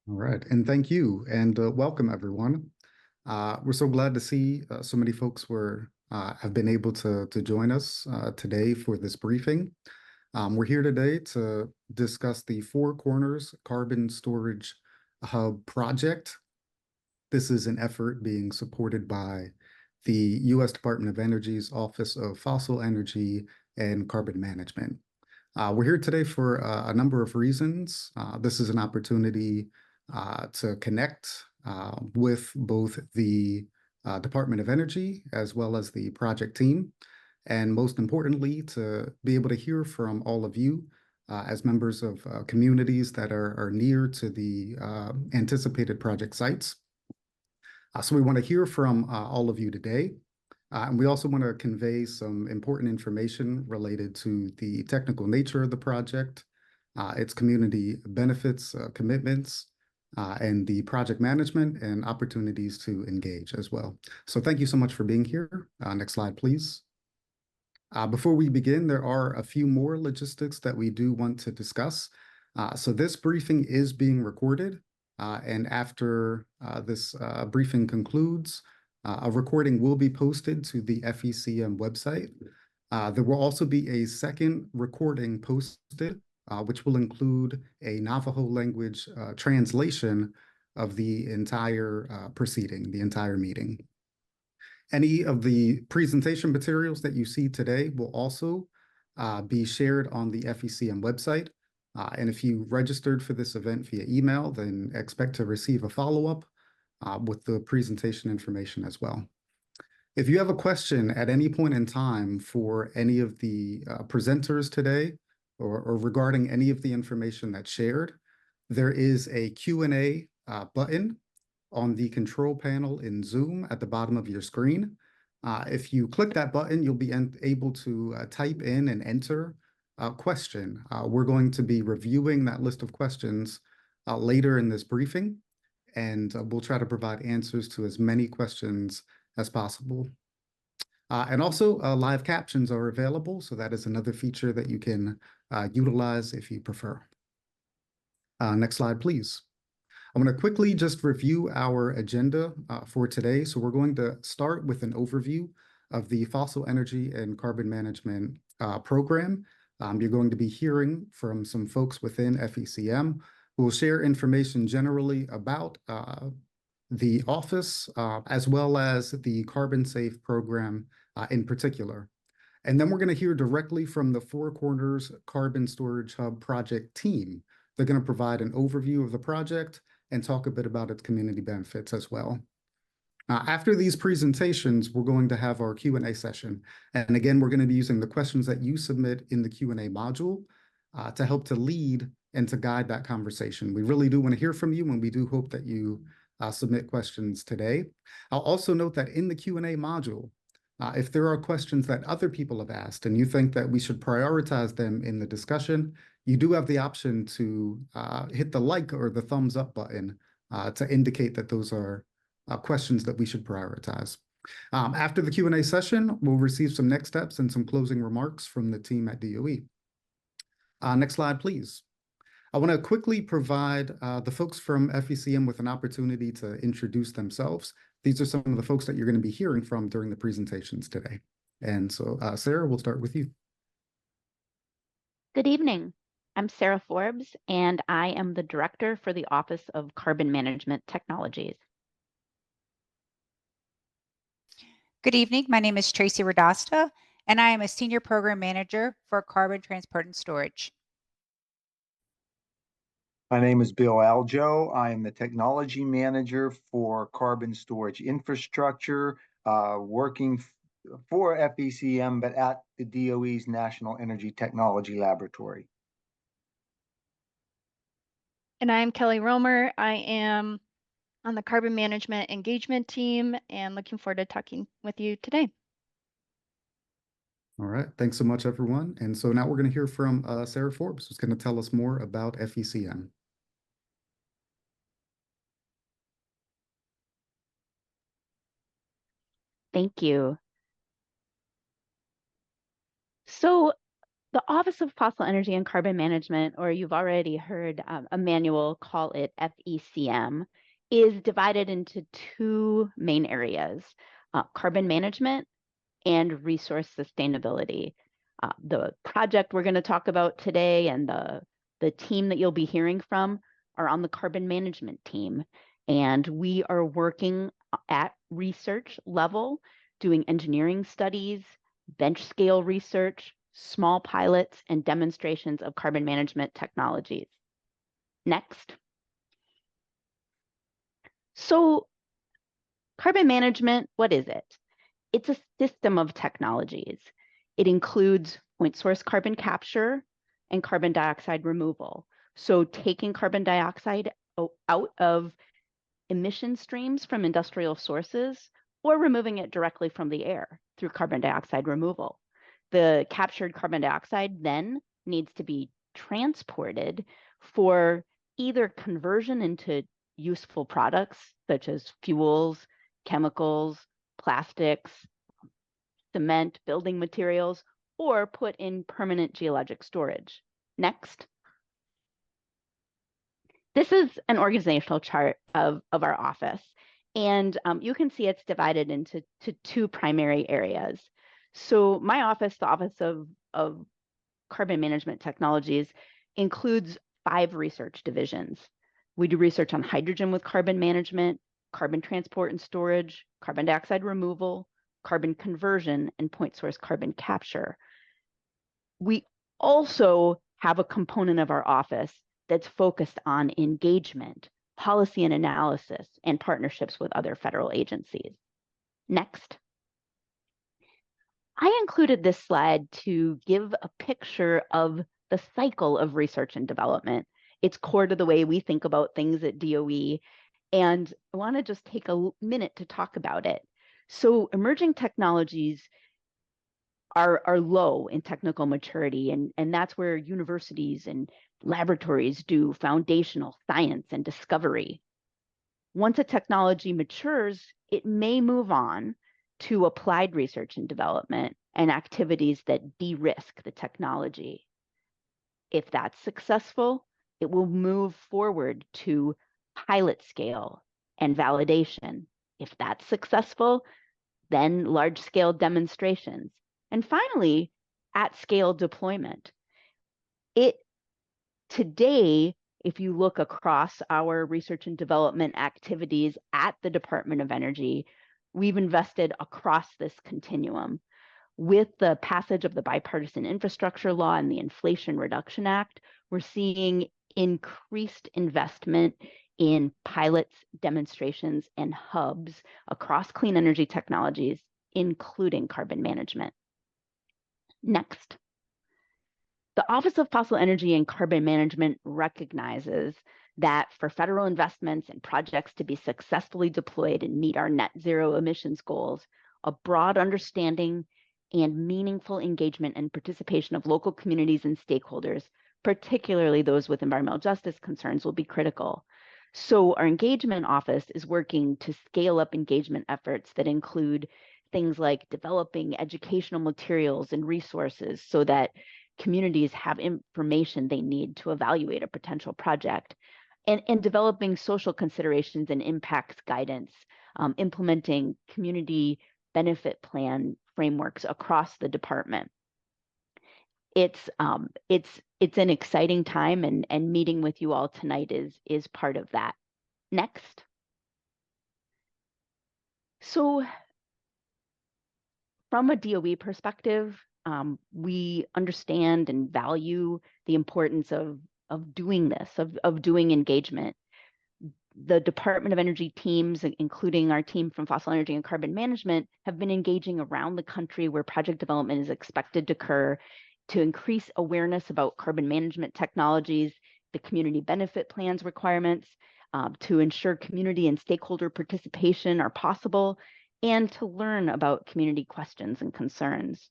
All right, and thank you, and welcome everyone. We're so glad to see so many folks have been able to join us today for this briefing. We're here today to discuss the Four Corners Carbon Storage Hub project. This is an effort being supported by the U.S. Department of Energy's Office of Fossil Energy and Carbon Management. We're here today for a number of reasons. This is an opportunity to connect with both the Department of Energy as well as the project team, and most importantly, to be able to hear from all of you as members of communities that are near to the anticipated project sites. So we want to hear from all of you today. And we also want to convey some important information related to the technical nature of the project, its community benefits, commitments, and the project management and opportunities to engage as well. So thank you so much for being here. Next slide, please. Before we begin, there are a few more logistics that we do want to discuss. So this briefing is being recorded, and after this briefing concludes, a recording will be posted to the FECM website. There will also be a second recording posted, which will include a Navajo language translation of the entire proceeding, the entire meeting. Any of the presentation materials that you see today will also be shared on the FECM website. And if you registered for this event via email, then expect to receive a follow-up with the presentation information as well. If you have a question at any point in time for any of the presenters today or regarding any of the information that's shared, there is a Q&A button on the control panel in Zoom at the bottom of your screen. If you click that button, you'll be able to type in and enter a question. We're going to be reviewing that list of questions later in this briefing, and we'll try to provide answers to as many questions as possible. And also, live captions are available, so that is another feature that you can utilize if you prefer. Next slide, please. I'm going to quickly just review our agenda for today. So we're going to start with an overview of the Fossil Energy and Carbon Management program. You're going to be hearing from some folks within FECM who will share information generally about the office as well as the CarbonSAFE program in particular. And then we're going to hear directly from the Four Corners Carbon Storage Hub project team. They're going to provide an overview of the project and talk a bit about its community benefits as well. After these presentations, we're going to have our Q&A session. And again, we're going to be using the questions that you submit in the Q&A module to help to lead and to guide that conversation. We really do want to hear from you, and we do hope that you submit questions today. I'll also note that in the Q&A module, if there are questions that other people have asked and you think that we should prioritize them in the discussion, you do have the option to hit the like or the thumbs up button to indicate that those are questions that we should prioritize. After the Q&A session, we'll receive some next steps and some closing remarks from the team at DOE. Next slide, please. I want to quickly provide the folks from FECM with an opportunity to introduce themselves. These are some of the folks that you're going to be hearing from during the presentations today. And so, Sarah, we'll start with you. Good evening. I'm Sarah Forbes, and I am the Director for the Office of Carbon Management Technologies. Good evening. My name is Tracy Radasta, and I am a Senior Program Manager for Carbon Transport and Storage. My name is Bill Aljo. I am the Technology Manager for Carbon Storage Infrastructure, working for FECM, but at the DOE's National Energy Technology Laboratory. And I'm Kelly Romer. I am on the Carbon Management Engagement team and looking forward to talking with you today. All right. Thanks so much, everyone. And so now we're going to hear from Sarah Forbes, who's going to tell us more about FECM. Thank you. So The Office of Fossil Energy and Carbon Management, or you've already heard a manual call it FECM, is divided into two main areas, carbon management and resource sustainability. The project we're going to talk about today and the team that you'll be hearing from are on the carbon management team. And we are working at research level, doing engineering studies, bench scale research, small pilots, and demonstrations of carbon management technologies. Next. So carbon management, what is it? It's a system of technologies. It includes point source carbon capture and carbon dioxide removal. So taking carbon dioxide out of emission streams from industrial sources or removing it directly from the air through carbon dioxide removal. The captured carbon dioxide then needs to be transported for either conversion into useful products such as fuels, chemicals, plastics, cement, building materials, or put in permanent geologic storage. Next. This is an organizational chart of our office, and you can see it's divided into two primary areas. So my office, the Office of Carbon Management Technologies, includes 5 research divisions. We do research on hydrogen with carbon management, carbon transport and storage, carbon dioxide removal, carbon conversion, and point source carbon capture. We also have a component of our office that's focused on engagement, policy and analysis, and partnerships with other federal agencies. Next. I included this slide to give a picture of the cycle of research and development. It's core to the way we think about things at DOE, and I want to just take a minute to talk about it. So emerging technologies are low in technical maturity, and that's where universities and laboratories do foundational science and discovery. Once a technology matures, it may move on to applied research and development and activities that de-risk the technology. If that's successful, it will move forward to pilot scale and validation. If that's successful, then large-scale demonstrations. And finally, at-scale deployment. Today, if you look across our research and development activities at the Department of Energy, we've invested across this continuum. With the passage of the Bipartisan Infrastructure Law and the Inflation Reduction Act, we're seeing increased investment in pilots, demonstrations, and hubs across clean energy technologies, including carbon management. Next. The Office of Fossil Energy and Carbon Management recognizes that for federal investments and projects to be successfully deployed and meet our net zero emissions goals, a broad understanding and meaningful engagement and participation of local communities and stakeholders, particularly those with environmental justice concerns, will be critical. So our engagement office is working to scale up engagement efforts that include things like developing educational materials and resources so that communities have information they need to evaluate a potential project, and developing social considerations and impacts guidance, implementing community benefit plan frameworks across the department. It's an exciting time, and meeting with you all tonight is part of that. Next. So from a DOE perspective, we understand and value the importance of doing this, of doing engagement. The Department of Energy teams, including our team from Fossil Energy and Carbon Management, have been engaging around the country where project development is expected to occur to increase awareness about carbon management technologies, the community benefit plans requirements, to ensure community and stakeholder participation are possible, and to learn about community questions and concerns.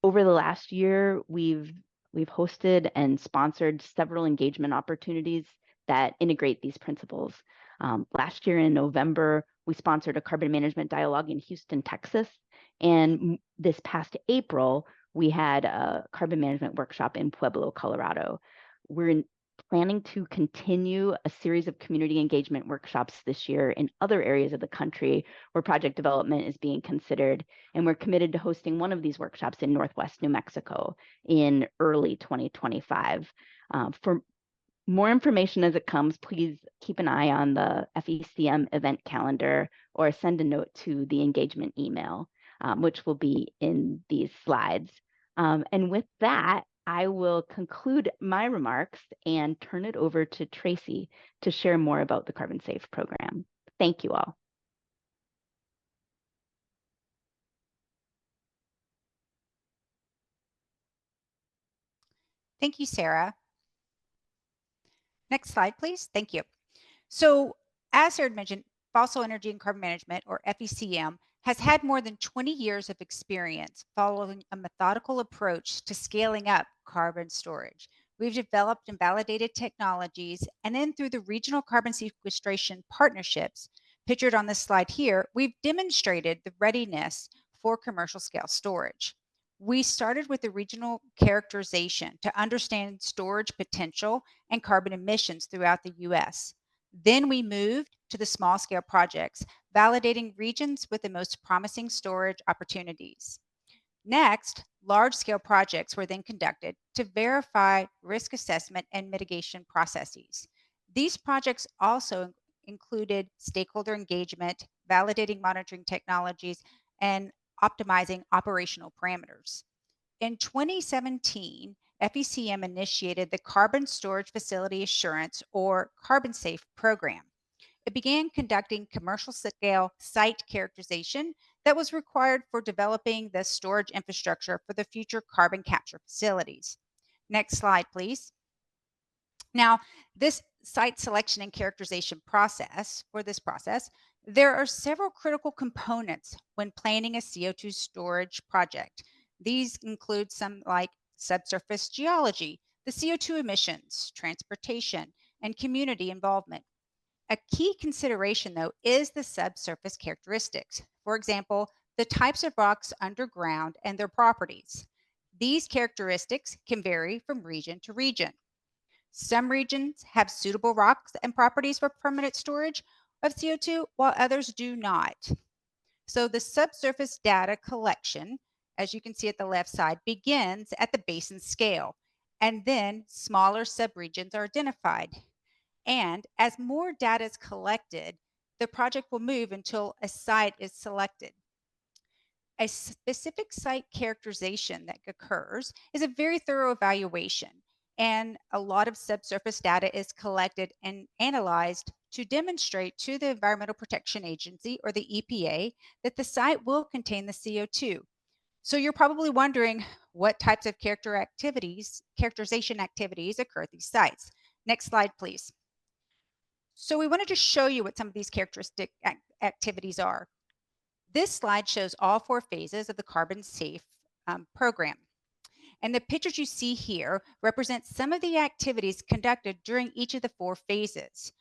Over the last year, we've hosted and sponsored several engagement opportunities that integrate these principles. Last year in November, we sponsored a carbon management dialogue in Houston, Texas. And this past April, we had a carbon management workshop in Pueblo, Colorado. We're planning to continue a series of community engagement workshops this year in other areas of the country where project development is being considered. And we're committed to hosting one of these workshops in Northwest New Mexico in early 2025. For more information as it comes, please keep an eye on the FECM event calendar or send a note to the engagement email, which will be in these slides. And with that, I will conclude my remarks and turn it over to Tracy to share more about the CarbonSAFE program. Thank you all. Thank you, Sarah. Next slide, please. Thank you. So as Sarah mentioned, fossil energy and carbon management, or FECM, has had more than 20 years of experience following a methodical approach to scaling up carbon storage. We've developed and validated technologies, and then through the regional carbon sequestration partnerships, pictured on this slide here, we've demonstrated the readiness for commercial scale storage. We started with the regional characterization to understand storage potential and carbon emissions throughout the US. Then we moved to the small scale projects, validating regions with the most promising storage opportunities. Next, large scale projects were then conducted to verify risk assessment and mitigation processes. These projects also included stakeholder engagement, validating monitoring technologies, and optimizing operational parameters. In 2017, FECM initiated the Carbon Storage Facility Assurance, or CarbonSAFE program. It began conducting commercial scale site characterization that was required for developing the storage infrastructure for the future carbon capture facilities. Next slide, please. Now, this site selection and characterization process, there are several critical components when planning a CO2 storage project. These include some like subsurface geology, the CO2 emissions, transportation, and community involvement. A key consideration, though, is the subsurface characteristics. For example, the types of rocks underground and their properties. These characteristics can vary from region to region. Some regions have suitable rocks and properties for permanent storage of CO2, while others do not. So the subsurface data collection, as you can see at the left side, begins at the basin scale, and then smaller subregions are identified. And as more data is collected, the project will move until a site is selected. A specific site characterization that occurs is a very thorough evaluation, and a lot of subsurface data is collected and analyzed to demonstrate to the Environmental Protection Agency, or the EPA, that the site will contain the CO2. So you're probably wondering what types of characterization activities occur at these sites. Next slide, please. So we wanted to show you what some of these characteristic activities are. This slide shows all 4 phases of the CarbonSAFE program. And the pictures you see here represent some of the activities conducted during each of the 4 phases.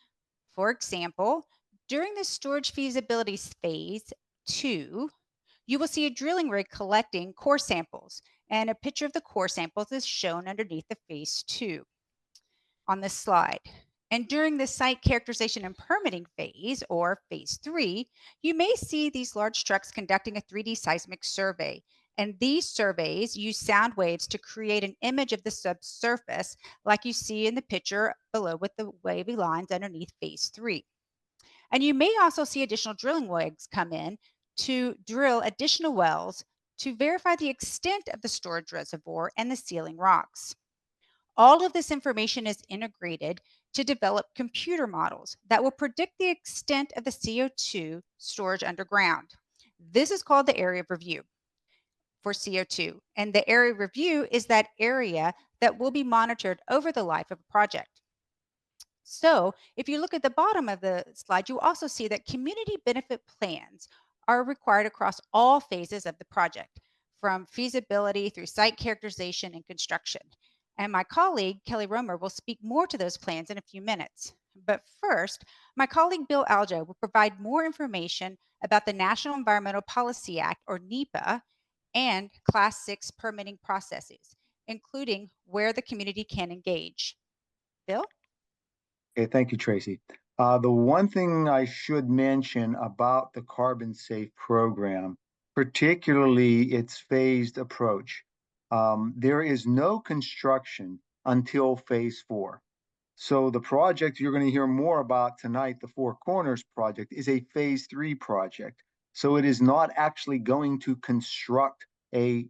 For example, during the storage feasibility phase 2, you will see a drilling rig collecting core samples, and a picture of the core samples is shown underneath the phase 2 on this slide. And during the site characterization and permitting phase, or phase 3, you may see these large trucks conducting a 3D seismic survey. And these surveys use sound waves to create an image of the subsurface, like you see in the picture below with the wavy lines underneath phase 3. And you may also see additional drilling rigs come in to drill additional wells to verify the extent of the storage reservoir and the sealing rocks. All of this information is integrated to develop computer models that will predict the extent of the CO2 storage underground. This is called the area of review for CO2. And the area of review is that area that will be monitored over the life of a project. So if you look at the bottom of the slide, you also see that community benefit plans are required across all phases of the project, from feasibility through site characterization and construction. And my colleague, Kelly Romer, will speak more to those plans in a few minutes. But first, my colleague, Bill Aljo, will provide more information about the National Environmental Policy Act, or NEPA, and Class 6 permitting processes, including where the community can engage. Bill? Okay, thank you, Tracy. The one thing I should mention about the CarbonSAFE program, particularly its phased approach, there is no construction until phase 4. So the project you're going to hear more about tonight, the Four Corners project, is a phase 3 project. So it is not actually going to construct a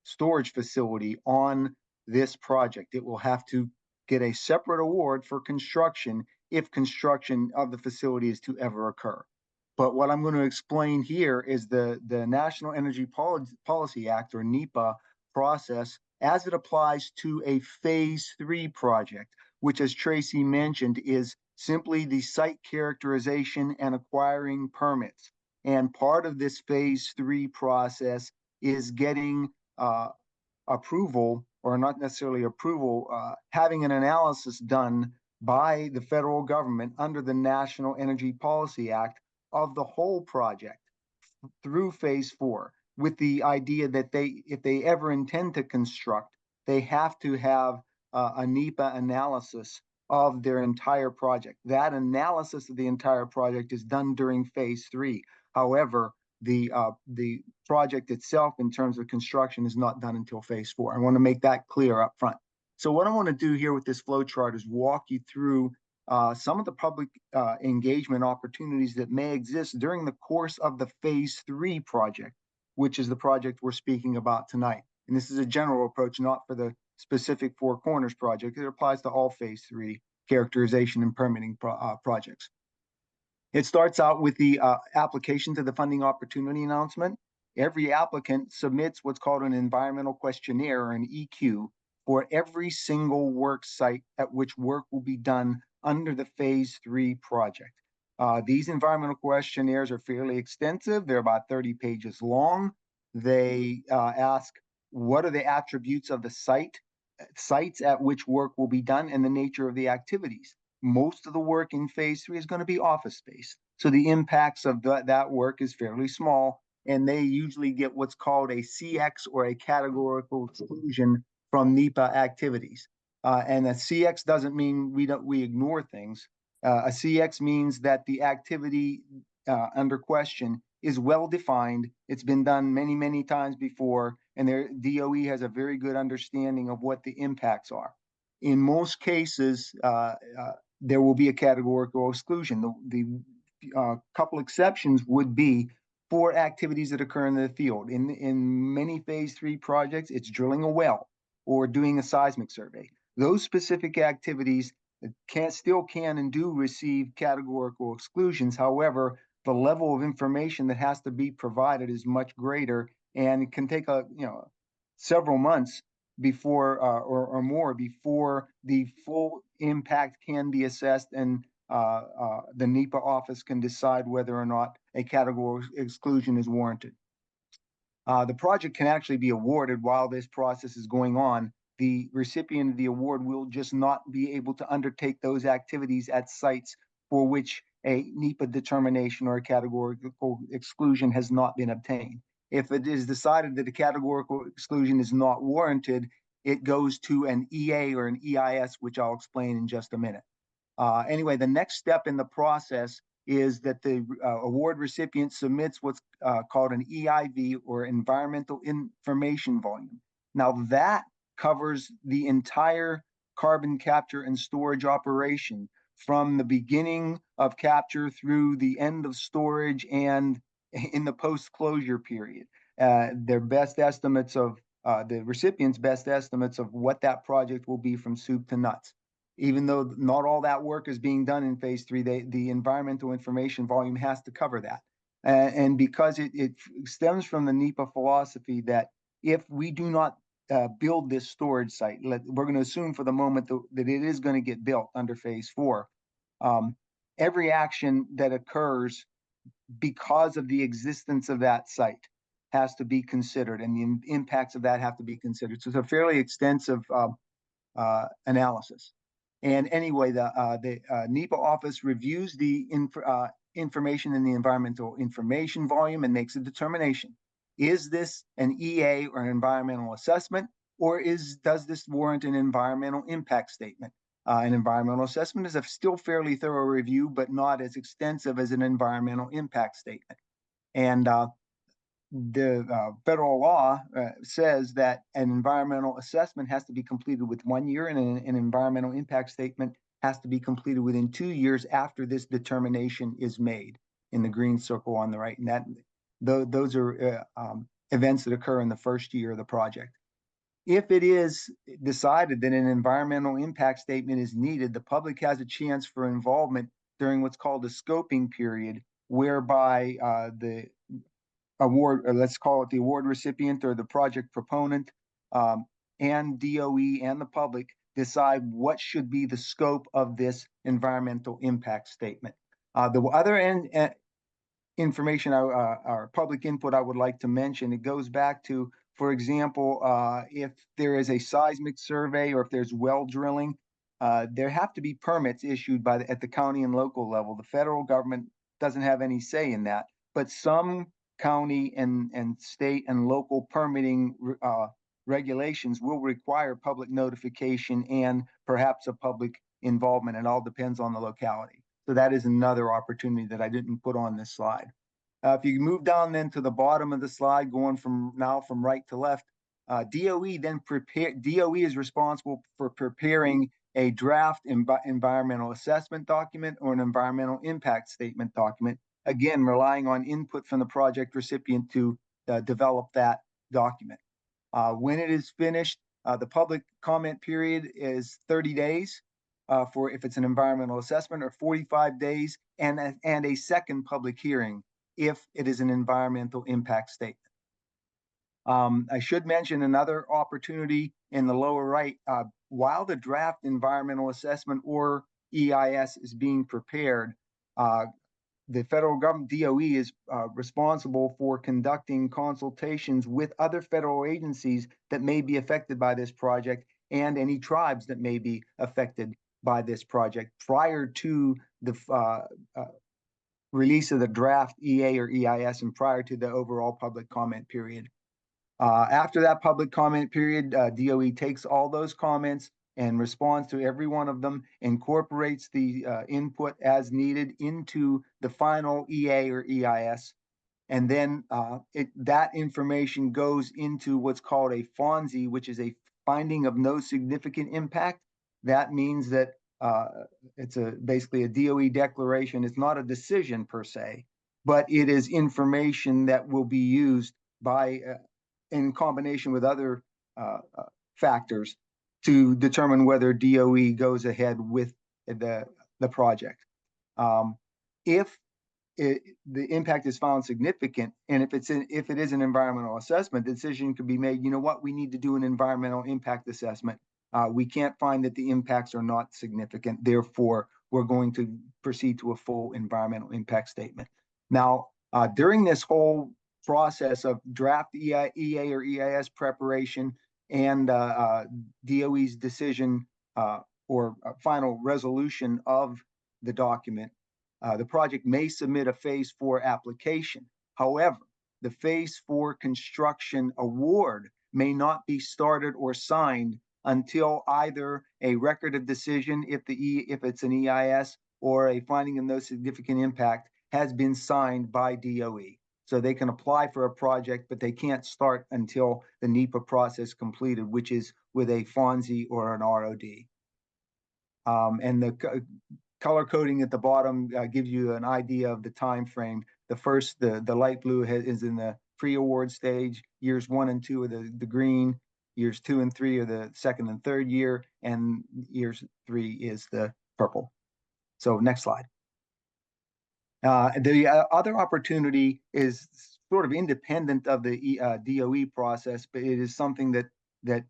storage facility on this project. It will have to get a separate award for construction if construction of the facility is to ever occur. But what I'm going to explain here is the National Energy Policy Act, or NEPA, process as it applies to a phase 3 project, which, as Tracy mentioned, is simply the site characterization and acquiring permits. And part of this phase 3 process is getting approval, or not necessarily approval, having an analysis done by the federal government under the National Energy Policy Act of the whole project through phase 4, with the idea that if they ever intend to construct, they have to have a NEPA analysis of their entire project. That analysis of the entire project is done during phase 3. However, the project itself, in terms of construction, is not done until phase 4. I want to make that clear up front. So what I want to do here with this flow chart is walk you through some of the public engagement opportunities that may exist during the course of the phase 3 project, which is the project we're speaking about tonight. And this is a general approach, not for the specific Four Corners project. It applies to all phase 3 characterization and permitting projects. It starts out with the application to the funding opportunity announcement. Every applicant submits what's called an environmental questionnaire, or an EQ, for every single work site at which work will be done under the phase 3 project. These environmental questionnaires are fairly extensive. They're about 30 pages long. They ask, what are the attributes of the sites at which work will be done, and the nature of the activities. Most of the work in phase 3 is going to be office space. So the impacts of that work is fairly small, and they usually get what's called a CX, or a categorical exclusion, from NEPA activities. And a CX doesn't mean we ignore things. A CX means that the activity under question is well defined. It's been done many, many times before, and their DOE has a very good understanding of what the impacts are. In most cases, there will be a categorical exclusion. The couple exceptions would be for activities that occur in the field. In many phase 3 projects, it's drilling a well or doing a seismic survey. Those specific activities still can and do receive categorical exclusions. However, the level of information that has to be provided is much greater, and it can take several months before or more before the full impact can be assessed, and the NEPA office can decide whether or not a category exclusion is warranted. The project can actually be awarded while this process is going on. The recipient of the award will just not be able to undertake those activities at sites for which a NEPA determination or a categorical exclusion has not been obtained. If it is decided that a categorical exclusion is not warranted, it goes to an EA or an EIS, which I'll explain in just a minute. Anyway, the next step in the process is that the award recipient submits what's called an EIV, or Environmental Information Volume. Now that covers the entire carbon capture and storage operation, from the beginning of capture through the end of storage and in the post-closure period. Their best estimates of the recipient's best estimates of what that project will be from soup to nuts. Even though not all that work is being done in phase 3, the environmental information volume has to cover that. And because it stems from the NEPA philosophy that if we do not build this storage site, we're going to assume for the moment that it is going to get built under phase 4. Every action that occurs because of the existence of that site has to be considered, and the impacts of that have to be considered. So it's a fairly extensive analysis. And anyway, the NEPA office reviews the information in the environmental information volume and makes a determination. is this an EA or an environmental assessment, or does this warrant an environmental impact statement? An environmental assessment is a still fairly thorough review, but not as extensive as an environmental impact statement. And the federal law says that an environmental assessment has to be completed with 1 year, and an environmental impact statement has to be completed within 2 years after this determination is made, in the green circle on the right. And those are events that occur in the first year of the project. If it is decided that an environmental impact statement is needed, the public has a chance for involvement during what's called a scoping period, whereby the award, or let's call it the award recipient or the project proponent, and DOE and the public decide what should be the scope of this environmental impact statement. The other information, our public input I would like to mention, it goes back to, for example, if there is a seismic survey or if there's well drilling, there have to be permits issued at the county and local level. The federal government doesn't have any say in that, but some county and state and local permitting regulations will require public notification and perhaps a public involvement. It all depends on the locality. So that is another opportunity that I didn't put on this slide. If you move down then to the bottom of the slide, going from right to left, DOE is responsible for preparing a draft environmental assessment document or an environmental impact statement document, again, relying on input from the project recipient to develop that document. When it is finished, the public comment period is 30 days for if it's an environmental assessment, or 45 days, and a second public hearing if it is an environmental impact statement. I should mention another opportunity in the lower right. While the draft environmental assessment or EIS is being prepared, the federal government, DOE, is responsible for conducting consultations with other federal agencies that may be affected by this project, and any tribes that may be affected by this project prior to the release of the draft EA or EIS and prior to the overall public comment period. After that public comment period, DOE takes all those comments and responds to every one of them, incorporates the input as needed into the final EA or EIS, and then that information goes into what's called a FONSI, which is a finding of no significant impact. That means that it's basically a DOE declaration. It's not a decision per se, but it is information that will be used by, in combination with other factors, to determine whether DOE goes ahead with the project. If the impact is found significant, and if it is an environmental assessment, the decision could be made, you know what, we need to do an environmental impact assessment. We can't find that the impacts are not significant. Therefore, we're going to proceed to a full environmental impact statement. Now, during this whole process of draft EA or EIS preparation and DOE's decision or final resolution of the document, the project may submit a Phase 4 application. However, the Phase 4 construction award may not be started or signed until either a record of decision, if it's an EIS, or a finding of no significant impact has been signed by DOE. So they can apply for a project, but they can't start until the NEPA process completed, which is with a FONSI or an ROD. And the color coding at the bottom gives you an idea of the time frame. The light blue is in the pre-award stage. Years 1 and 2 are the green. Years 2 and 3 are the second and third year, and years 3 is the purple. So next slide. The other opportunity is sort of independent of the DOE process, but it is something that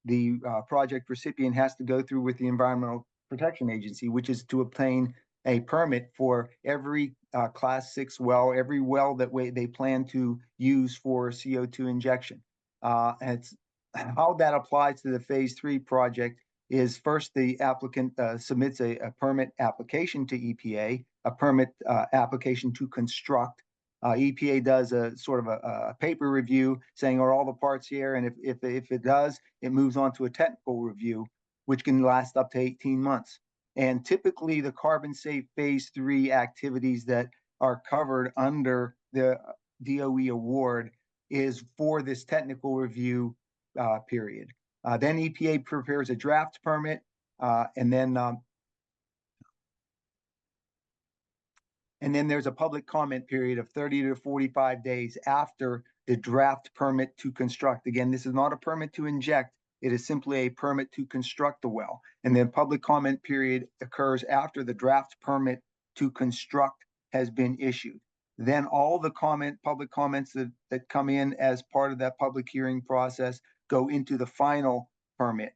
the project recipient has to go through with the Environmental Protection Agency, which is to obtain a permit for every Class 6 well, every well that they plan to use for CO2 injection. And how that applies to the Phase 3 project is, first the applicant submits a permit application to EPA, a permit application to construct. EPA does a sort of a paper review saying, are all the parts here? And if it does, it moves on to a technical review, which can last up to 18 months. And typically the CarbonSAFE Phase III activities that are covered under the DOE award is for this technical review period. Then EPA prepares a draft permit, and then there's a public comment period of 30 to 45 days after the draft permit to construct. Again, this is not a permit to inject. It is simply a permit to construct the well. And then public comment period occurs after the draft permit to construct has been issued. Then all the public comments that come in as part of that public hearing process go into the final permit.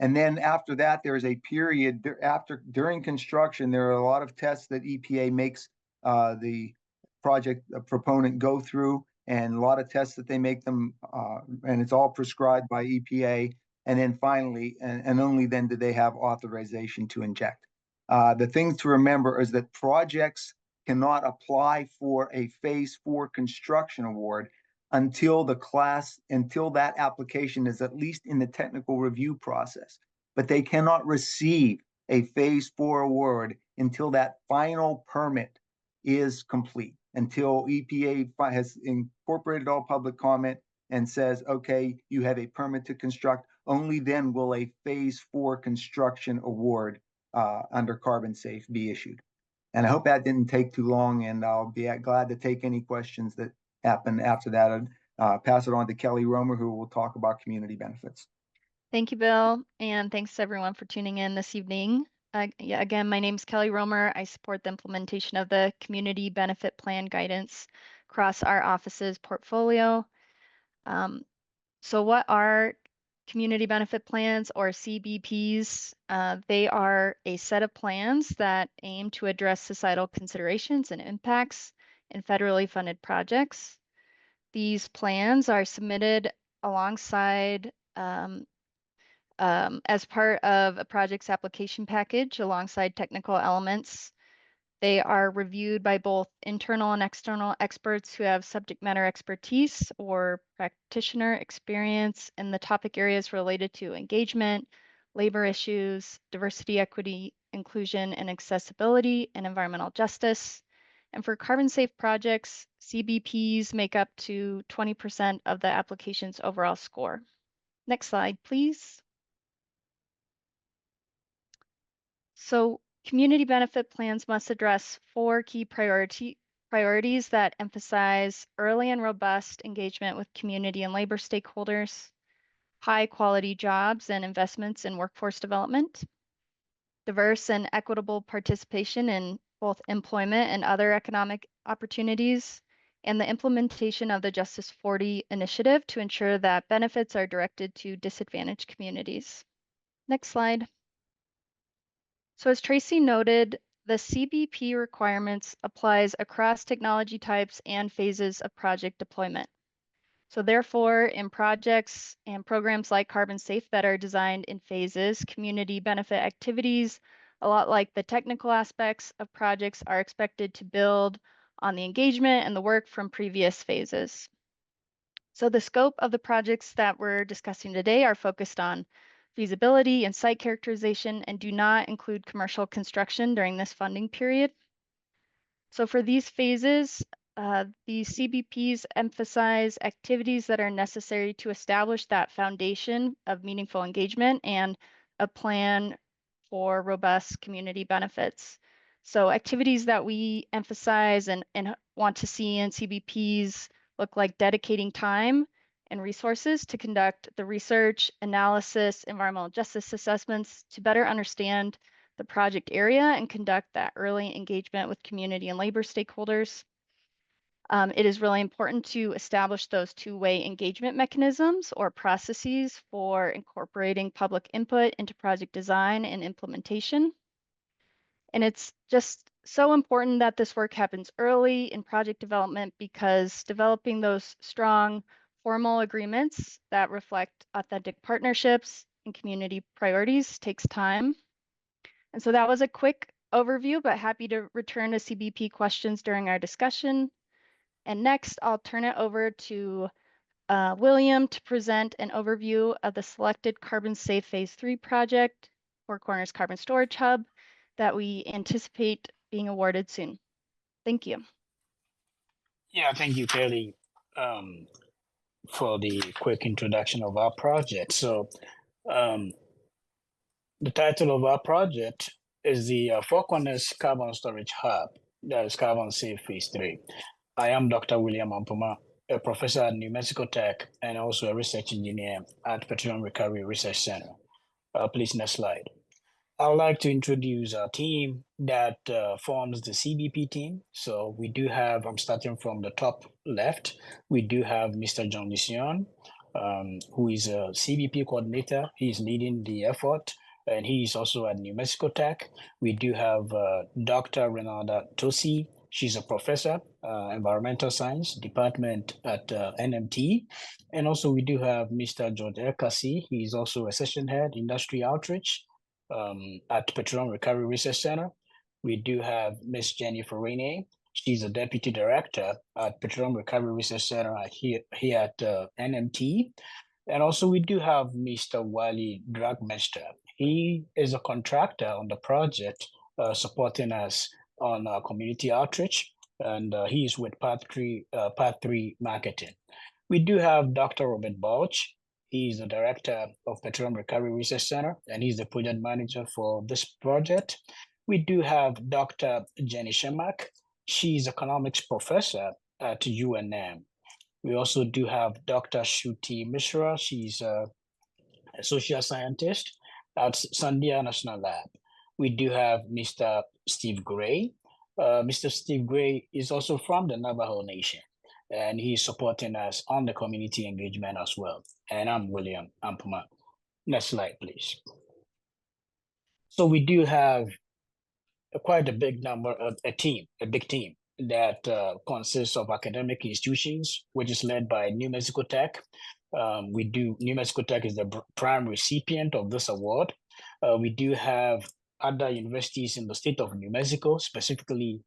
And then after that, there is a period during construction. There are a lot of tests that EPA makes the project proponent go through, and a lot of tests that they make them, and it's all prescribed by EPA. And then finally, and only then do they have authorization to inject. The thing to remember is that projects cannot apply for a Phase IV construction award until that application is at least in the technical review process. But they cannot receive a Phase IV award until that final permit is complete, until EPA has incorporated all public comment and says, okay, you have a permit to construct. Only then will a Phase IV construction award under CarbonSAFE be issued. And I hope that didn't take too long, and I'll be glad to take any questions that happen after that. Pass it on to Kelly Romer, who will talk about community benefits. Thank you, Bill, and thanks to everyone for tuning in this evening. Again, my name is Kelly Romer. I support the implementation of the Community Benefit Plan guidance across our office's portfolio. So what are Community Benefit Plans, or CBPs? They are a set of plans that aim to address societal considerations and impacts in federally funded projects. These plans are submitted alongside as part of a project's application package alongside technical elements. They are reviewed by both internal and external experts who have subject matter expertise or practitioner experience in the topic areas related to engagement, labor issues, diversity, equity, inclusion, and accessibility, and environmental justice. And for carbon-safe projects, CBPs make up to 20% of the application's overall score. Next slide, please. So community benefit plans must address 4 key priorities that emphasize early and robust engagement with community and labor stakeholders, high quality jobs and investments in workforce development, diverse and equitable participation in both employment and other economic opportunities, and the implementation of the Justice 40 initiative to ensure that benefits are directed to disadvantaged communities. Next slide. So as Tracy noted, the CBP requirements applies across technology types and phases of project deployment. So therefore, in projects and programs like CarbonSAFE that are designed in phases, community benefit activities, a lot like the technical aspects of projects, are expected to build on the engagement and the work from previous phases. So the scope of the projects that we're discussing today are focused on feasibility and site characterization and do not include commercial construction during this funding period. So for these phases, the CBPs emphasize activities that are necessary to establish that foundation of meaningful engagement and a plan for robust community benefits. So activities that we emphasize and want to see in CBPs look like dedicating time and resources to conduct the research, analysis, environmental justice assessments to better understand the project area and conduct that early engagement with community and labor stakeholders. It is really important to establish those two-way engagement mechanisms or processes for incorporating public input into project design and implementation. And it's just so important that this work happens early in project development, because developing those strong formal agreements that reflect authentic partnerships and community priorities takes time. And so that was a quick overview, but happy to return to CBP questions during our discussion. And next, I'll turn it over to William to present an overview of the selected CarbonSAFE Phase III project, Four Corners Carbon Storage Hub, that we anticipate being awarded soon. Thank you. Yeah, thank you, Kelly, for the quick introduction of our project. So the title of our project is the Four Corners Carbon Storage Hub, that is CarbonSAFE Phase III. I am Dr. William Ampoma, a professor at New Mexico Tech and also a research engineer at Petroleum Recovery Research Center. Please, next slide. I would like to introduce our team that forms the CBP team. So we do have, I'm starting from the top left, we do have Mr. John Lucian, who is a CBP coordinator. He's leading the effort, and he is also at New Mexico Tech. We do have Dr. Renalda Tosi. She's a professor, environmental science department at NMT. And also we do have Mr. George Elkasi. He's also a session head, industry outreach, at Petroleum Recovery Research Center. We do have Ms. Jennifer Rainey. She's a deputy director at Petroleum Recovery Research Center here at NMT. And also we do have Mr. Wally Dragmester. He is a contractor on the project, supporting us on community outreach, and he is with Path 3 Marketing. We do have Dr. Robert Balch. He's the director of Petroleum Recovery Research Center, and he's the project manager for this project. We do have Dr. Jenny Shemak. She's economics professor at UNM. We also do have Dr. Shruti Mishra. She's a social scientist at Sandia National Lab. We do have Mr. Steve Gray. Mr. Steve Gray is also from the Navajo Nation, and he's supporting us on the community engagement as well. And I'm William Ampoma. Next slide, please. So we do have quite a big big team that consists of academic institutions, which is led by New Mexico Tech. New Mexico Tech is the prime recipient of this award. We do have other universities in the state of New Mexico, specifically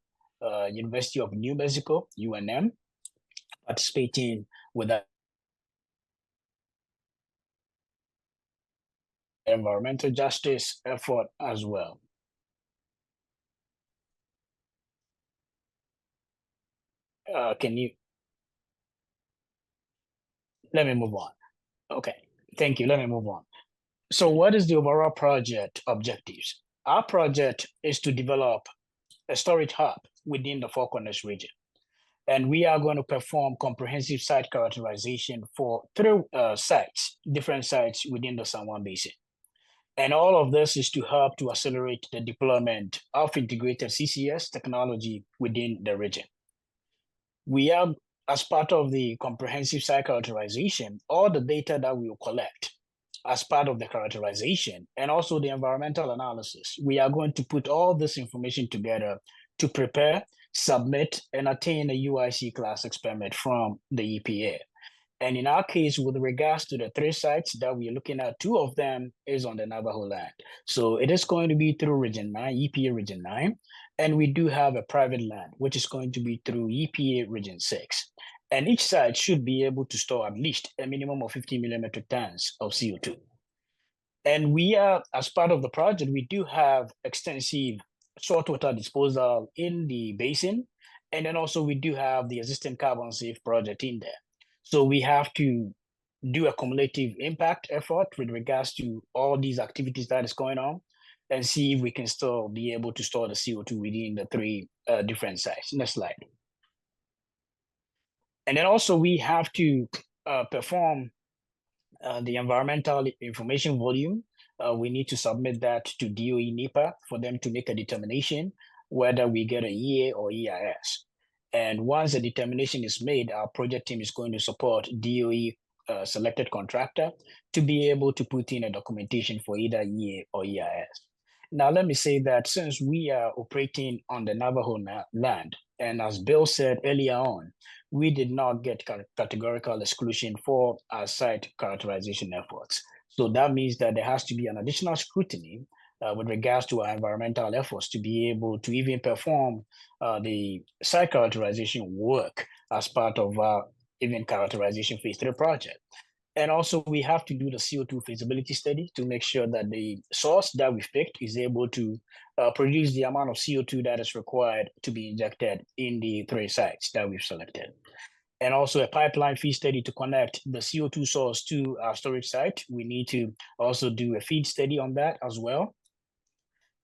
University of New Mexico, UNM, participating with the environmental justice effort as well. Let me move on. Okay, thank you. Let me move on. So what is the overall project objectives? Our project is to develop a storage hub within the Four Corners region. And we are going to perform comprehensive site characterization for 3 sites, different sites within the San Juan Basin. And all of this is to help to accelerate the deployment of integrated CCS technology within the region. We are, as part of the comprehensive site characterization, all the data that we will collect as part of the characterization and also the environmental analysis, we are going to put all this information together to prepare, submit, and attain a UIC Class 6 permit from the EPA. And in our case, with regards to the 3 sites that we're looking at, 2 of them is on the Navajo land. So it is going to be through Region 9, EPA Region 9, and we do have a private land, which is going to be through EPA Region 6. And each site should be able to store at least a minimum of 50 million metric tons of CO2. And we are, as part of the project, we do have extensive saltwater disposal in the basin. And then also we do have the existing CarbonSAFE project in there. So we have to do a cumulative impact effort with regards to all these activities that is going on and see if we can still be able to store the CO2 within the 3 different sites. Next slide. And then also we have to perform the environmental information volume. We need to submit that to DOE NEPA for them to make a determination whether we get a EA or EIS. And once a determination is made, our project team is going to support DOE selected contractor to be able to put in a documentation for either EA or EIS. Now, let me say that since we are operating on the Navajo land, and as Bill said earlier on, we did not get categorical exclusion for our site characterization efforts. So that means that there has to be an additional scrutiny with regards to our environmental efforts to be able to even perform the site characterization work as part of our even characterization phase 3 project. And also we have to do the CO2 feasibility study to make sure that the source that we've picked is able to produce the amount of CO2 that is required to be injected in the 3 sites that we've selected. And also a pipeline fee study to connect the CO2 source to our storage site. We need to also do a feed study on that as well.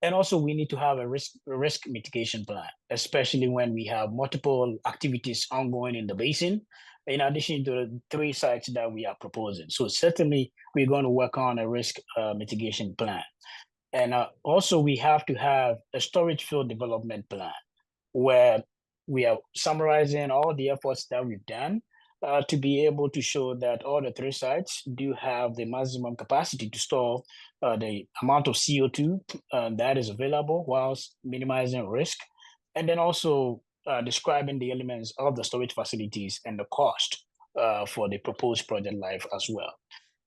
And also we need to have a risk mitigation plan, especially when we have multiple activities ongoing in the basin, in addition to the 3 sites that we are proposing. So certainly we're going to work on a risk mitigation plan. And also we have to have a storage field development plan where we are summarizing all the efforts that we've done to be able to show that all the 3 sites do have the maximum capacity to store the amount of CO2 that is available whilst minimizing risk. And then also describing the elements of the storage facilities and the cost for the proposed project life as well.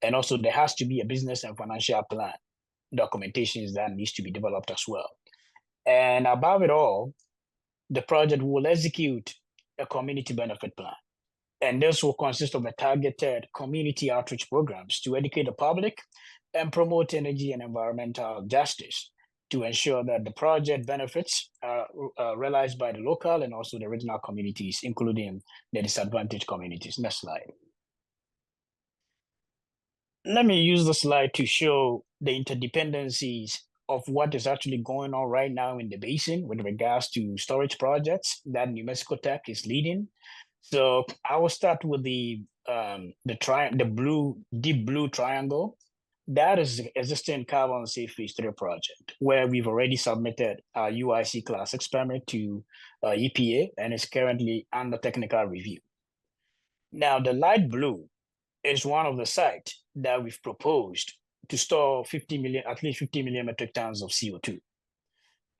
And also there has to be a business and financial plan documentations that needs to be developed as well. And above it all, the project will execute a community benefit plan. And this will consist of a targeted community outreach programs to educate the public and promote energy and environmental justice to ensure that the project benefits are realized by the local and also the regional communities, including the disadvantaged communities. Next slide. Let me use the slide to show the interdependencies of what is actually going on right now in the basin with regards to storage projects that New Mexico Tech is leading. So I will start with the deep blue triangle. That is the existing CarbonSAFE Phase III project, where we've already submitted our UIC Class 6 permit to EPA and is currently under technical review. Now, the light blue is one of the sites that we've proposed to store at least 50 million metric tons of CO2.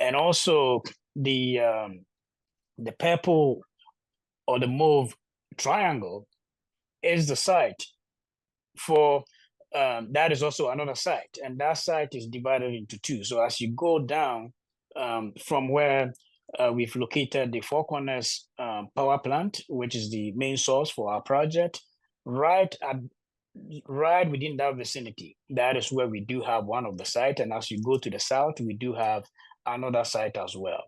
And also the purple or the mauve triangle is the site for, that is also another site. And that site is divided into 2. So as you go down from where we've located the Four Corners power plant, which is the main source for our project, right within that vicinity, that is where we do have one of the sites. And as you go to the south, we do have another site as well.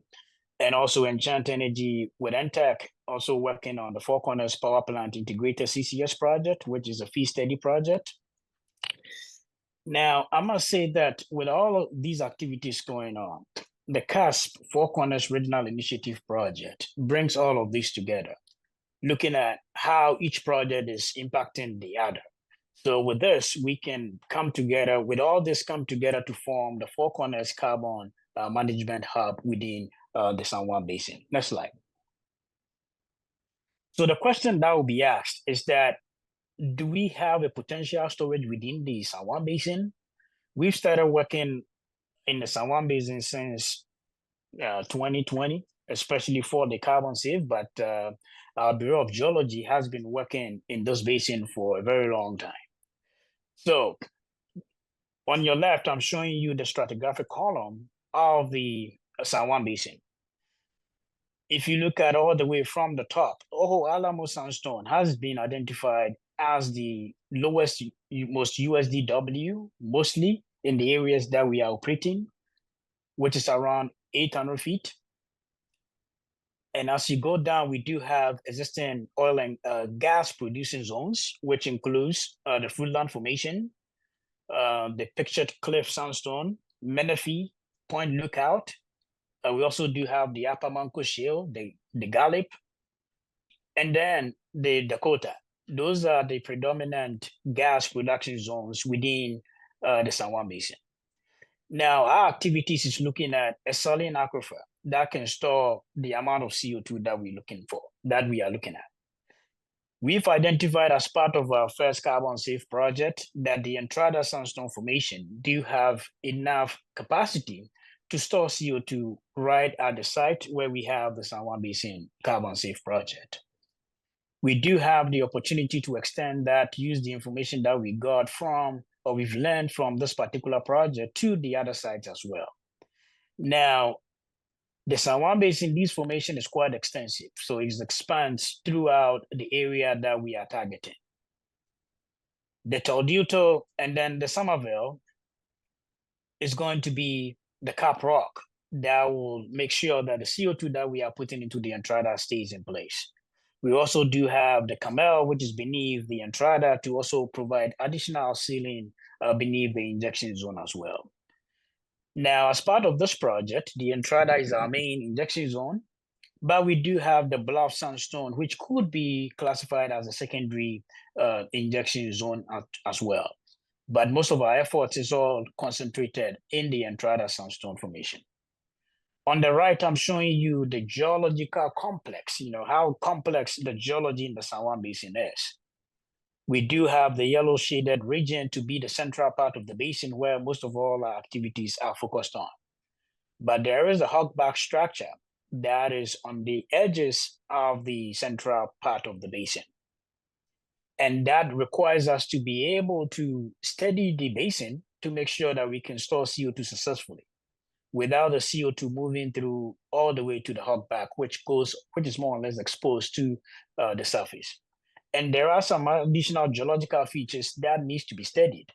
And also Enchant Energy with NTEC also working on the Four Corners Power Plant Integrated CCS project, which is a fee study project. Now, I must say that with all of these activities going on, the CASP Four Corners Regional Initiative Project brings all of these together, looking at how each project is impacting the other. So with this, we can come together, with all this come together to form the Four Corners Carbon Management Hub within the San Juan Basin. Next slide. So the question that will be asked is that, do we have a potential storage within the San Juan Basin? We've started working in the San Juan Basin since 2020, especially for the CarbonSAFE, but our Bureau of Geology has been working in this basin for a very long time. So on your left, I'm showing you the stratigraphic column of the San Juan Basin. If you look at all the way from the top, Ojo Alamo sandstone has been identified as the lowest, most USDW, mostly in the areas that we are operating, which is around 800 feet. And as you go down, we do have existing oil and gas producing zones, which includes the Fruitland Formation, the Pictured Cliff Sandstone, Menifee, Point Lookout. We also do have the Upper Manco Shale, the Gallup, and then the Dakota. Those are the predominant gas production zones within the San Juan Basin. Now, our activities is looking at a saline aquifer that can store the amount of CO2 that we are looking at. We've identified as part of our first CarbonSAFE project that the Entrada Sandstone Formation do have enough capacity to store CO2 right at the site where we have the San Juan Basin CarbonSAFE project. We do have the opportunity to extend that, use the information that we got from or we've learned from this particular project to the other sites as well. Now, the San Juan Basin, this formation is quite extensive, so it expands throughout the area that we are targeting. The Torduto and then the Somerville is going to be the cap rock that will make sure that the CO2 that we are putting into the Entrada stays in place. We also do have the Camel, which is beneath the Entrada, to also provide additional sealing beneath the injection zone as well. Now, as part of this project, the Entrada is our main injection zone, but we do have the Bluff Sandstone, which could be classified as a secondary injection zone as well. But most of our efforts is all concentrated in the Entrada Sandstone Formation. On the right, I'm showing you the geological complex, how complex the geology in the San Juan Basin is. We do have the yellow shaded region to be the central part of the basin where most of all our activities are focused on. But there is a hogback structure that is on the edges of the central part of the basin. And that requires us to be able to steady the basin to make sure that we can store CO2 successfully without the CO2 moving through all the way to the hogback, which is more or less exposed to the surface. And there are some additional geological features that needs to be studied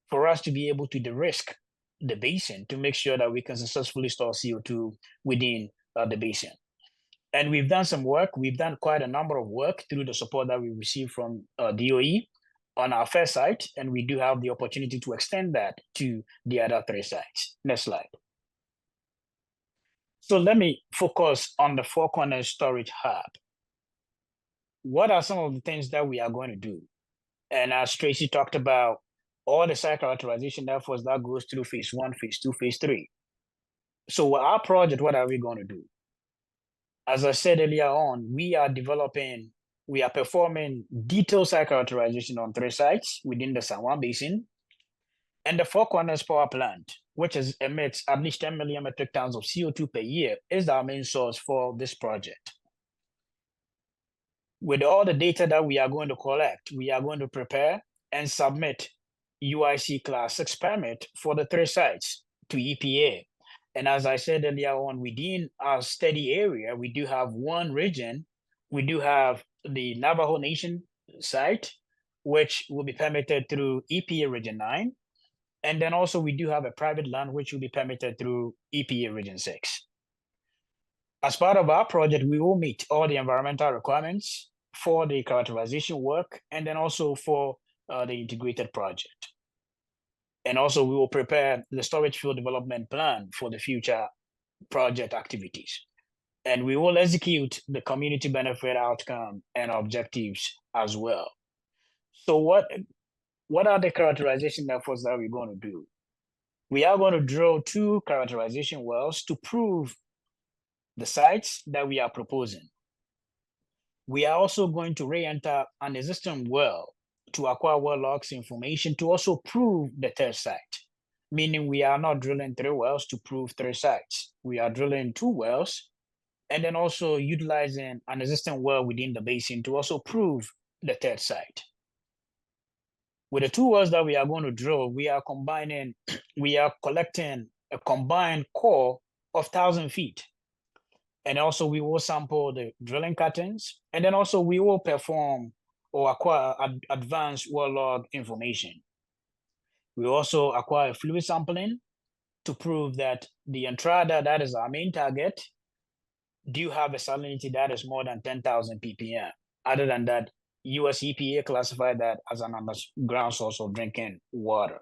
for us to be able to de-risk the basin to make sure that we can successfully store CO2 within the basin. And we've done some work. We've done quite a number of work through the support that we received from DOE on our first site, and we do have the opportunity to extend that to the other 3 sites. Next slide. So let me focus on the Four Corners Storage Hub. What are some of the things that we are going to do? And as Tracy talked about, all the site characterization efforts that goes through phase 1, phase 2, phase 3. So our project, what are we going to do? As I said earlier on, we are performing detailed site characterization on 3 sites within the San Juan Basin. And the Four Corners Power Plant, which emits at least 10 million metric tons of CO2 per year, is our main source for this project. With all the data that we are going to collect, we are going to prepare and submit UIC Class 6 permit for the 3 sites to EPA. And as I said earlier on, within our study area, we do have one region. We do have the Navajo Nation site, which will be permitted through EPA Region 9. And then also we do have a private land, which will be permitted through EPA Region 6. As part of our project, we will meet all the environmental requirements for the characterization work, and then also for the integrated project. And also we will prepare the storage field development plan for the future project activities. And we will execute the community benefit outcome and objectives as well. So what are the characterization efforts that we're going to do? We are going to drill 2 characterization wells to prove the sites that we are proposing. We are also going to re-enter an existing well to acquire well logs information to also prove the 3rd site, meaning we are not drilling 3 wells to prove 3 sites. We are drilling 2 wells and then also utilizing an existing well within the basin to also prove the 3rd site. With the 2 wells that we are going to drill, we are collecting a combined core of 1,000 feet. And also we will sample the drilling cuttings, and then also we will perform or acquire advanced well log information. We also acquire fluid sampling to prove that the Entrada, that is our main target, do have a salinity that is more than 10,000 ppm. Other than that, US EPA classified that as an underground source of drinking water.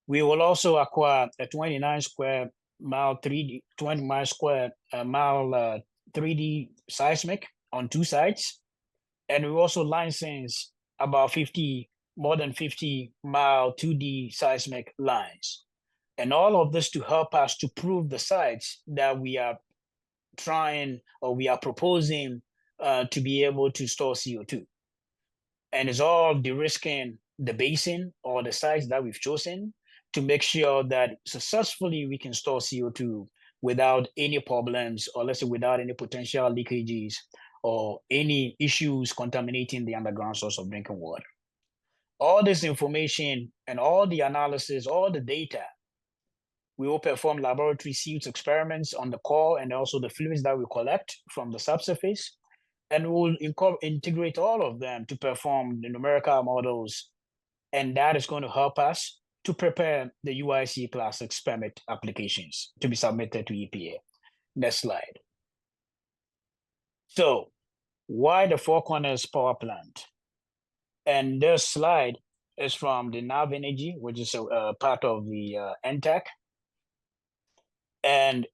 We will also acquire a 29 square mile 3D, 20 mile square mile 3D seismic on 2 sites. And we also license about more than 50 mile 2D seismic lines. And all of this to help us to prove the sites that we are trying or we are proposing to be able to store CO2. And it's all de-risking the basin or the sites that we've chosen to make sure that successfully we can store CO2 without any problems, or let's say without any potential leakages or any issues contaminating the underground source of drinking water. All this information and all the analysis, all the data, we will perform laboratory seals experiments on the core and also the fluids that we collect from the subsurface. And we'll integrate all of them to perform the numerical models. And that is going to help us to prepare the UIC Class 6 permit applications to be submitted to EPA. Next slide. So why the Four Corners Power Plant? And this slide is from the NAV Energy, which is a part of the NTEC. And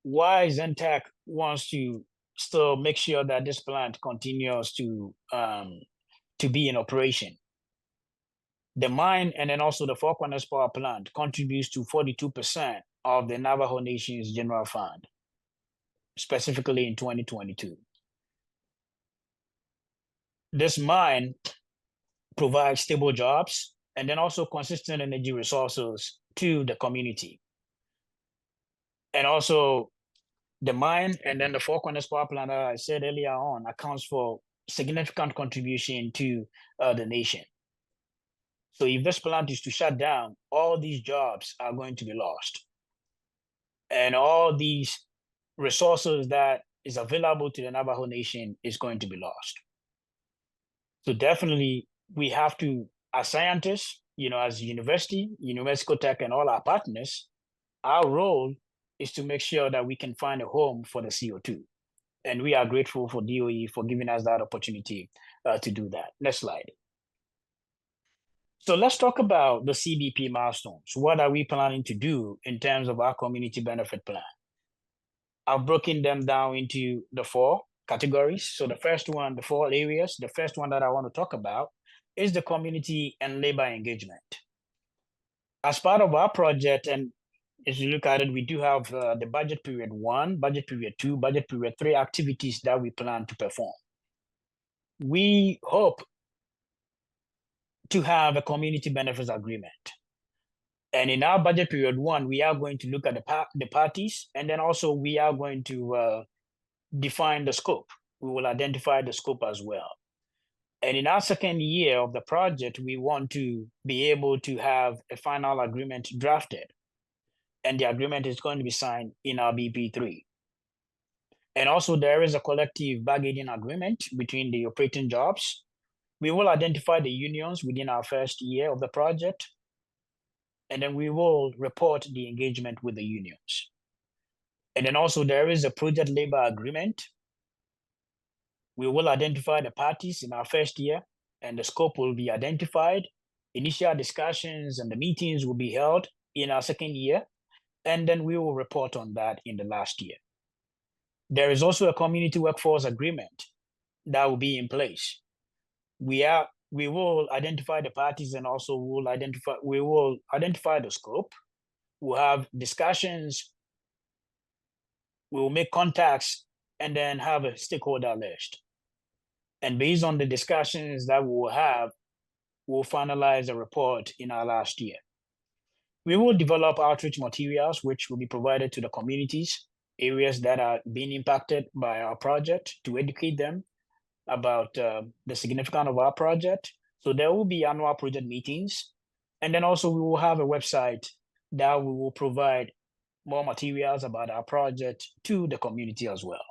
why NTEC wants to still make sure that this plant continues to be in operation. The mine and then also the Four Corners Power Plant contributes to 42% of the Navajo Nation's general fund, specifically in 2022. This mine provides stable jobs and then also consistent energy resources to the community. And also the mine and then the Four Corners Power Plant, as I said earlier on, accounts for significant contribution to the nation. So if this plant is to shut down, all these jobs are going to be lost. And all these resources that is available to the Navajo Nation is going to be lost. So definitely we have to, as scientists, as university, New Mexico Tech and all our partners, our role is to make sure that we can find a home for the CO2. And we are grateful for DOE for giving us that opportunity to do that. Next slide. So let's talk about the CBP milestones. What are we planning to do in terms of our community benefit plan? I've broken them down into the 4 categories. So the first one, the 4 areas, the first one that I want to talk about is the community and labor engagement. As part of our project, and as you look at it, we do have the budget period 1, budget period 2, budget period 3 activities that we plan to perform. We hope to have a community benefits agreement. And in our budget period 1, we are going to look at the parties, and then also we are going to define the scope. We will identify the scope as well. And in our second year of the project, we want to be able to have a final agreement drafted. And the agreement is going to be signed in our BP3. And also there is a collective bargaining agreement between the operating jobs. We will identify the unions within our first year of the project. And then we will report the engagement with the unions. And then also there is a project labor agreement. We will identify the parties in our first year, and the scope will be identified. Initial discussions and the meetings will be held in our second year, and then we will report on that in the last year. There is also a community workforce agreement that will be in place. We will identify the parties, and also we will identify the scope. We'll have discussions. We will make contacts and then have a stakeholder list. And based on the discussions that we will have, we'll finalize a report in our last year. We will develop outreach materials, which will be provided to the communities, areas that are being impacted by our project, to educate them about the significance of our project. So there will be annual project meetings. And then also we will have a website that we will provide more materials about our project to the community as well.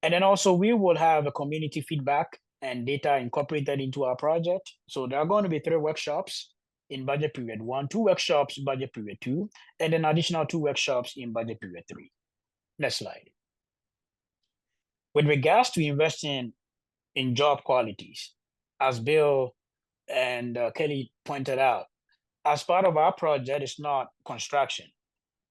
And then also we will have a community feedback and data incorporated into our project. So there are going to be 3 workshops in budget period 1, 2 workshops budget period 2, and then additional 2 workshops in budget period 3. Next slide. With regards to investing in job qualities, as Bill and Kelly pointed out, as part of our project, it's not construction.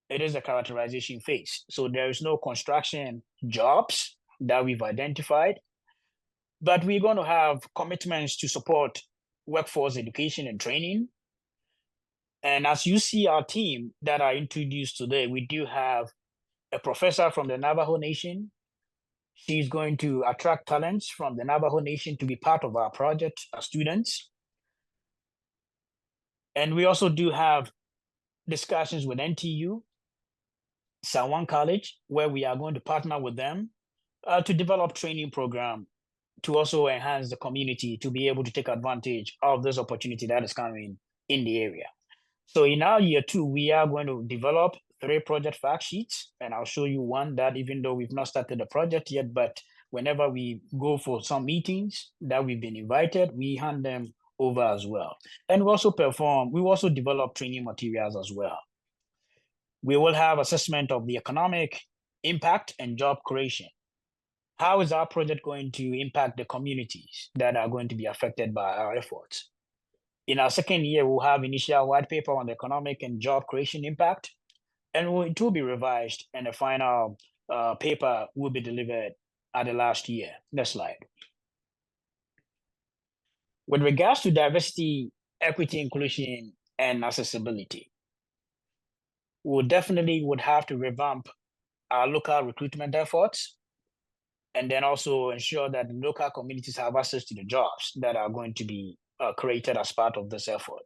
It is a characterization phase. So there is no construction jobs that we've identified, but we're going to have commitments to support workforce education and training. And as you see our team that are introduced today, we do have a professor from the Navajo Nation. She's going to attract talents from the Navajo Nation to be part of our project as students. And we also do have discussions with NTU, San Juan College, where we are going to partner with them to develop training program to also enhance the community to be able to take advantage of this opportunity that is coming in the area. So in our year 2, we are going to develop 3 project fact sheets, and I'll show you one that, even though we've not started the project yet, but whenever we go for some meetings that we've been invited, we hand them over as well. And we also develop training materials as well. We will have assessment of the economic impact and job creation. How is our project going to impact the communities that are going to be affected by our efforts? In our second year, we'll have initial white paper on the economic and job creation impact, and it will be revised, and the final paper will be delivered at the last year. Next slide. With regards to diversity, equity, inclusion, and accessibility, we definitely would have to revamp our local recruitment efforts, and then also ensure that the local communities have access to the jobs that are going to be created as part of this effort.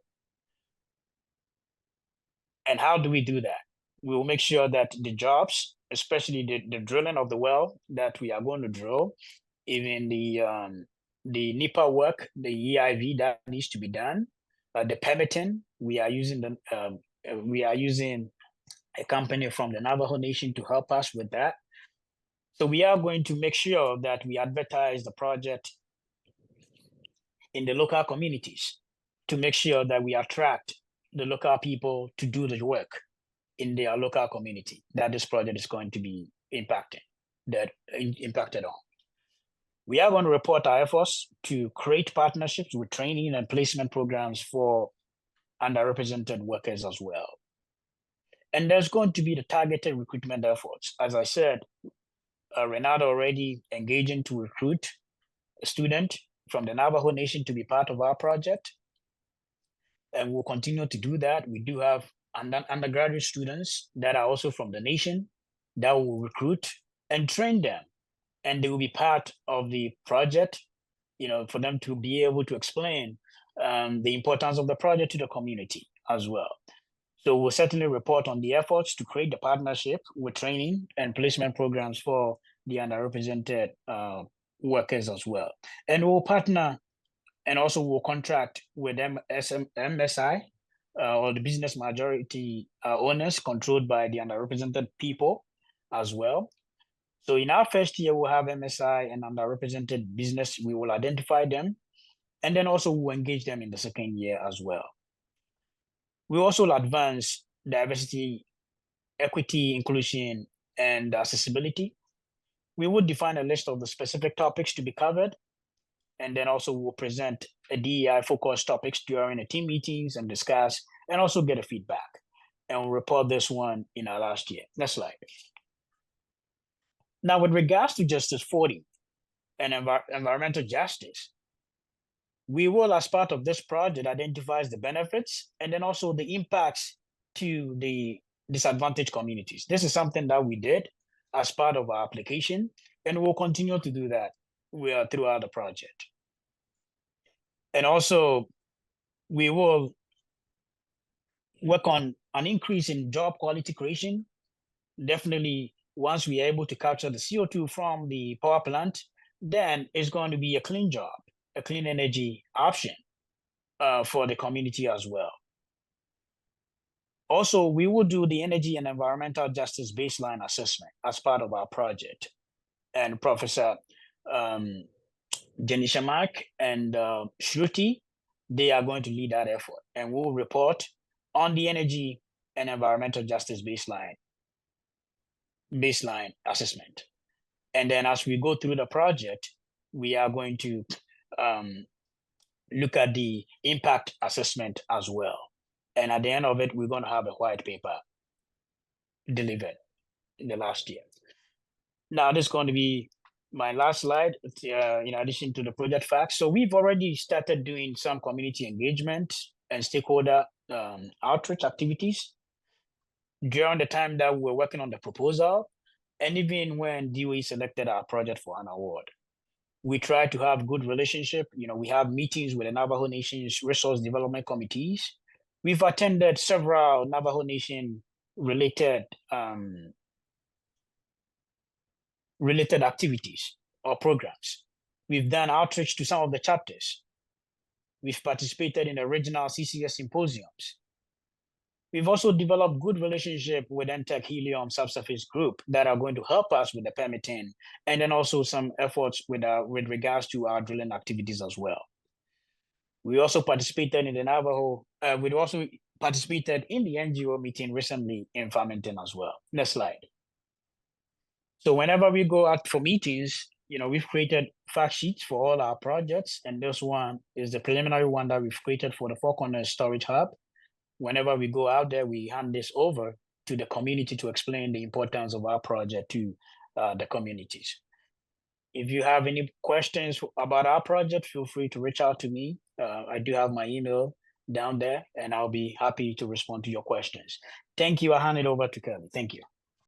And how do we do that? We will make sure that the jobs, especially the drilling of the well that we are going to drill, even the NEPA work, the EIV that needs to be done, the permitting, we are using a company from the Navajo Nation to help us with that. So we are going to make sure that we advertise the project in the local communities to make sure that we attract the local people to do the work in their local community that this project is going to be impacted on. We are going to report our efforts to create partnerships with training and placement programs for underrepresented workers as well. And there's going to be the targeted recruitment efforts. As I said, Renata already engaging to recruit a student from the Navajo Nation to be part of our project. And we'll continue to do that. We do have undergraduate students that are also from the nation that will recruit and train them. And they will be part of the project, for them to be able to explain the importance of the project to the community as well. So we'll certainly report on the efforts to create the partnership with training and placement programs for the underrepresented workers as well. And we'll partner and also we'll contract with MSI, or the business majority owners controlled by the underrepresented people as well. So in our first year, we'll have MSI and underrepresented business. We will identify them, and then also we'll engage them in the second year as well. We also advance diversity, equity, inclusion, and accessibility. We will define a list of the specific topics to be covered, and then also we'll present a DEI-focused topics during the team meetings and discuss, and also get a feedback. And we'll report this one in our last year. Next slide. Now, with regards to Justice 40 and environmental justice, we will, as part of this project, identify the benefits and then also the impacts to the disadvantaged communities. This is something that we did as part of our application, and we'll continue to do that throughout the project. And also, we will work on an increase in job quality creation. Definitely, once we are able to capture the CO2 from the power plant, then it's going to be a clean job, a clean energy option for the community as well. Also, we will do the energy and environmental justice baseline assessment as part of our project. And Professor Jenny Shamak and Shruti, they are going to lead that effort. And we'll report on the energy and environmental justice baseline assessment. And then as we go through the project, we are going to look at the impact assessment as well. And at the end of it, we're going to have a white paper delivered in the last year. Now, this is going to be my last slide, in addition to the project facts. So we've already started doing some community engagement and stakeholder outreach activities during the time that we're working on the proposal, and even when DOE selected our project for an award. We try to have good relationship. We have meetings with the Navajo Nation's resource development committees. We've attended several Navajo Nation related activities or programs. We've done outreach to some of the chapters. We've participated in the regional CCS symposiums. We've also developed good relationship with NTEC Helium Subsurface Group that are going to help us with the permitting, and then also some efforts with regards to our drilling activities as well. We also participated in the Navajo. We also participated in the NGO meeting recently in Farmington as well. Next slide. So whenever we go out for meetings, we've created fact sheets for all our projects, and this one is the preliminary one that we've created for the Four Corners Storage Hub. Whenever we go out there, we hand this over to the community to explain the importance of our project to the communities. If you have any questions about our project, feel free to reach out to me. I do have my email down there, and I'll be happy to respond to your questions. Thank you. I'll hand it over to Kelly. Thank you.